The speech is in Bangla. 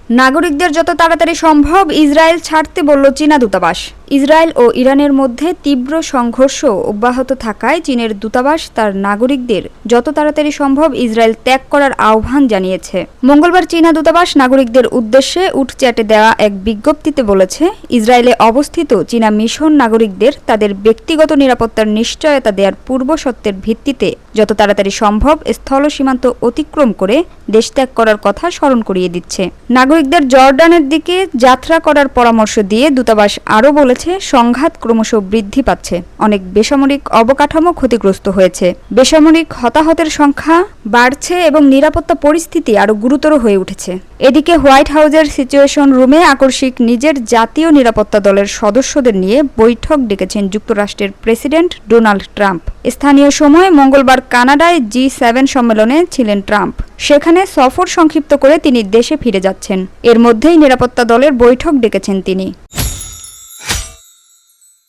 নাগরিকদের যত তাড়াতাড়ি সম্ভব ইসরায়েল ছাড়তে বলল চীনা দূতাবাস। ইসরায়েল ও ইরানের মধ্যে তীব্র সংঘর্ষ অব্যাহত থাকায় চীনের দূতাবাস তার নাগরিকদের যত তাড়াতাড়ি সম্ভব ইসরায়েল ত্যাগ করার আহ্বান জানিয়েছে। মঙ্গলবার চীনা দূতাবাস নাগরিকদের উদ্দেশ্যে উটচ্যাটে দেওয়া এক বিজ্ঞপ্তিতে বলেছে, ইসরায়েলে অবস্থিত চীনা মিশন নাগরিকদের তাদের ব্যক্তিগত নিরাপত্তার নিশ্চয়তা দেওয়ার পূর্বশর্তের ভিত্তিতে যত তাড়াতাড়ি সম্ভব স্থল সীমান্ত অতিক্রম করে দেশত্যাগ করার কথা স্মরণ করিয়ে দিচ্ছে। নাগরিকদের জর্ডানের দিকে যাত্রা করার পরামর্শ দিয়ে দূতাবাস আরও বলেছে, সংঘাত ক্রমশ বৃদ্ধি পাচ্ছে, অনেক বেসামরিক অবকাঠামো ক্ষতিগ্রস্ত হয়েছে, বেসামরিক হতাহতের সংখ্যা বাড়ছে এবং নিরাপত্তা পরিস্থিতি আরও গুরুতর হয়ে উঠেছে। এদিকে হোয়াইট হাউসের সিচুয়েশন রুমে আকস্মিক নিজের জাতীয় নিরাপত্তা দলের সদস্যদের নিয়ে বৈঠক ডেকেছেন যুক্তরাষ্ট্রের প্রেসিডেন্ট ডোনাল্ড ট্রাম্প। স্থানীয় সময় মঙ্গলবার কানাডায় G7 সম্মেলনে ছিলেন ট্রাম্প। সেখানে সফর সংক্ষিপ্ত করে তিনি দেশে ফিরে যাচ্ছেন। এর মধ্যেই নিরাপত্তা দলের বৈঠক ডেকেছেন তিনি।